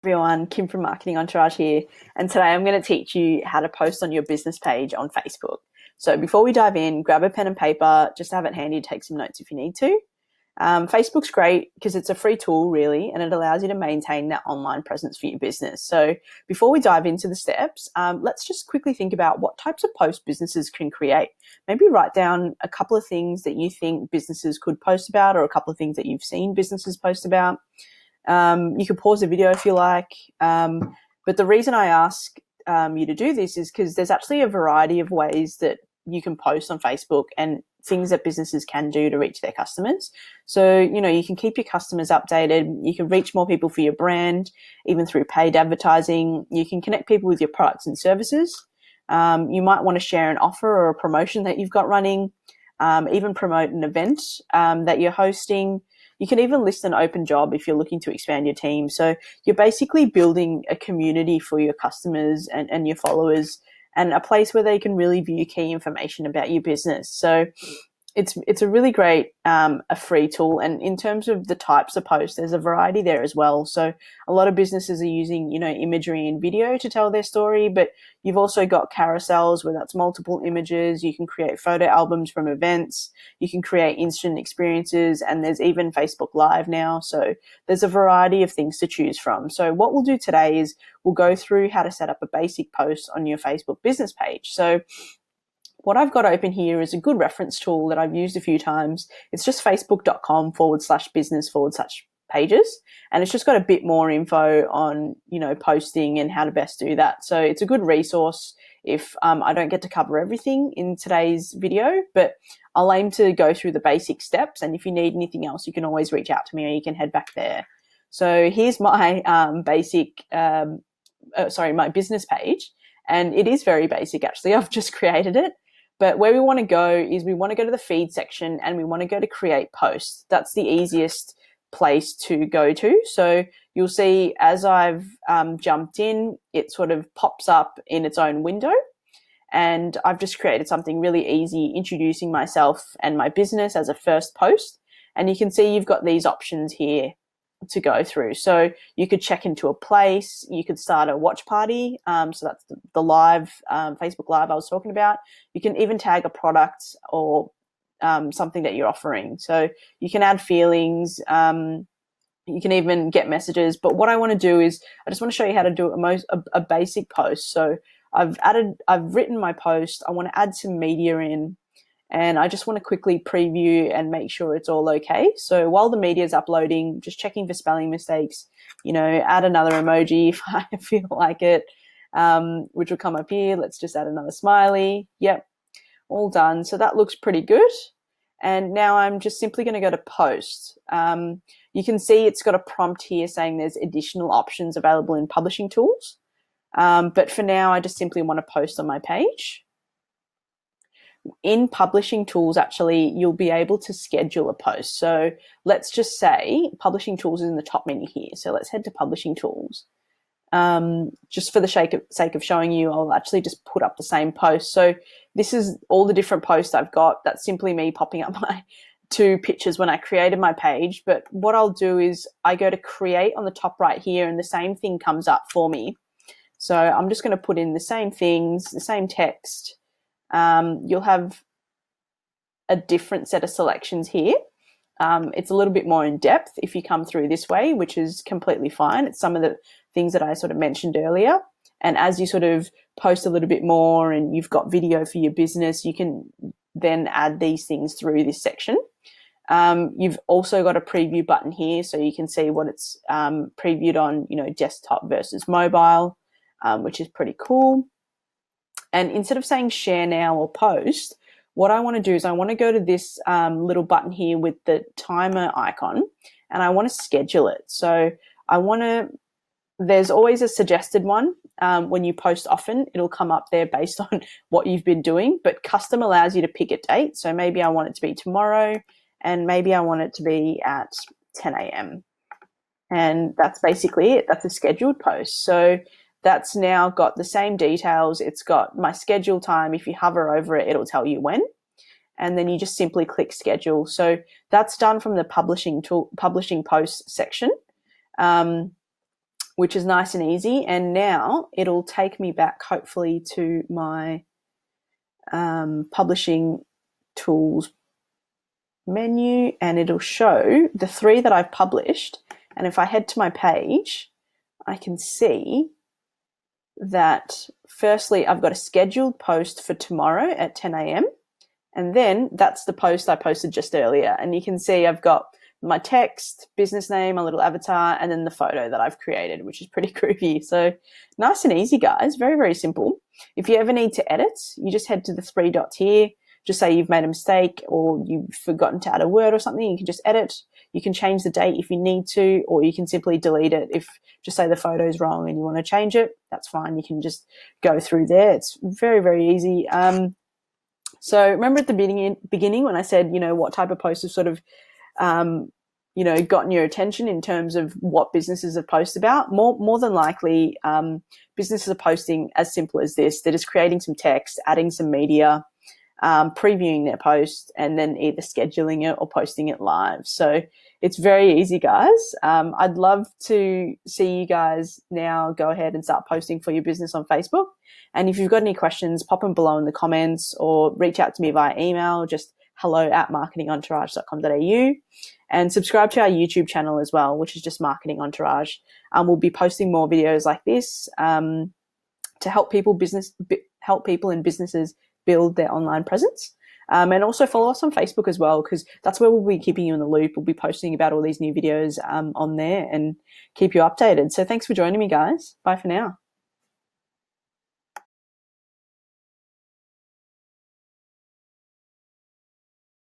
Everyone, Kim from Marketing Entourage here, and today I'm going to teach you how to post on your business page on Facebook. So before we dive in, grab a pen and paper, just have it handy to take some notes if you need to. Facebook's great because it's a free tool really, and it allows you to maintain that online presence for your business. So before we dive into the steps, let's just quickly think about what types of posts businesses can create. Maybe write down a couple of things that you think businesses could post about, or a couple of things that you've seen businesses post about. You can pause the video if you like. But the reason I ask you to do this is because there's actually a variety of ways that you can post on Facebook and things that businesses can do to reach their customers. So, you can keep your customers updated. You can reach more people for your brand, even through paid advertising. You can connect people with your products and services. You might want to share an offer or a promotion that you've got running, even promote an event that you're hosting. You can even list an open job if you're looking to expand your team. So you're basically building a community for your customers and your followers, and a place where they can really view key information about your business. So it's a really great a free tool. And in terms of the types of posts, there's a variety there as well. So a lot of businesses are using, imagery and video to tell their story, but you've also got carousels where that's multiple images. You can create photo albums from events. You can create instant experiences, and there's even Facebook Live now. So there's a variety of things to choose from. So what we'll do today is we'll go through how to set up a basic post on your Facebook business page. So what I've got open here is a good reference tool that I've used a few times. It's just facebook.com/business/pages. And it's just got a bit more info on, posting and how to best do that. So it's a good resource if I don't get to cover everything in today's video, but I'll aim to go through the basic steps. And if you need anything else, you can always reach out to me, or you can head back there. So here's my my business page. And it is very basic, actually. I've just created it. But where we want to go is we want to go to the feed section, and we want to go to create posts. That's the easiest place to go to. So you'll see as I've jumped in, it sort of pops up in its own window. And I've just created something really easy, introducing myself and my business as a first post. And you can see you've got these options here to go through. So you could check into a place, you could start a watch party. So that's the live, Facebook Live I was talking about. You can even tag a product or something that you're offering. So you can add feelings. You can even get messages. But what I want to do is I just want to show you how to do a basic post. So I've written my post. I want to add some media in. And I just want to quickly preview and make sure it's all okay. So while the media is uploading, just checking for spelling mistakes, add another emoji if I feel like it, which will come up here. Let's just add another smiley. Yep, all done. So that looks pretty good. And now I'm just simply going to go to post. You can see it's got a prompt here saying there's additional options available in publishing tools. But for now, I just simply want to post on my page. In publishing tools, actually, you'll be able to schedule a post. So let's just say publishing tools is in the top menu here. So let's head to publishing tools. Just for the sake of showing you, I'll actually just put up the same post. So this is all the different posts I've got. That's simply me popping up my two pictures when I created my page. But what I'll do is I go to create on the top right here, and the same thing comes up for me. So I'm just going to put in the same things, the same text. You'll have a different set of selections here. It's a little bit more in depth if you come through this way, which is completely fine. It's some of the things that I sort of mentioned earlier. And as you sort of post a little bit more and you've got video for your business, you can then add these things through this section. You've also got a preview button here, so you can see what it's previewed on, desktop versus mobile, which is pretty cool. And instead of saying share now or post, what I want to do is I want to go to this little button here with the timer icon, and I want to schedule it. So there's always a suggested one. When you post often, it'll come up there based on what you've been doing, but custom allows you to pick a date. So maybe I want it to be tomorrow, and maybe I want it to be at 10 a.m. And that's basically it. That's a scheduled post. So that's now got the same details. It's got my schedule time. If you hover over it, it'll tell you when. And then you just simply click schedule. So that's done from the publishing post section. which is nice and easy. And now it'll take me back hopefully to my publishing tools menu, and it'll show the 3 that I've published. And if I head to my page, I can see that firstly, I've got a scheduled post for tomorrow at 10 a.m. And then that's the post I posted just earlier. And you can see I've got my text, business name, my little avatar, and then the photo that I've created, which is pretty groovy. So nice and easy, guys. Very, very simple. If you ever need to edit, you just head to the 3 dots here. Just say you've made a mistake or you've forgotten to add a word or something. You can just edit. You can change the date if you need to, or you can simply delete it. If just say the photo's wrong and you want to change it, that's fine. You can just go through there. It's very, very easy. So remember at the beginning when I said, what type of posts have sort of, gotten your attention in terms of what businesses have posted about? More than likely, businesses are posting as simple as this. They're just creating some text, adding some media, previewing their post, and then either scheduling it or posting it live. So it's very easy, guys. I'd love to see you guys now go ahead and start posting for your business on Facebook. And if you've got any questions, pop them below in the comments or reach out to me via email, just hello@marketingentourage.com.au, and subscribe to our YouTube channel as well, which is just Marketing Entourage. We'll be posting more videos like this to help people and businesses build their online presence. And also follow us on Facebook as well, because that's where we'll be keeping you in the loop. We'll be posting about all these new videos on there and keep you updated. So thanks for joining me, guys. Bye for now.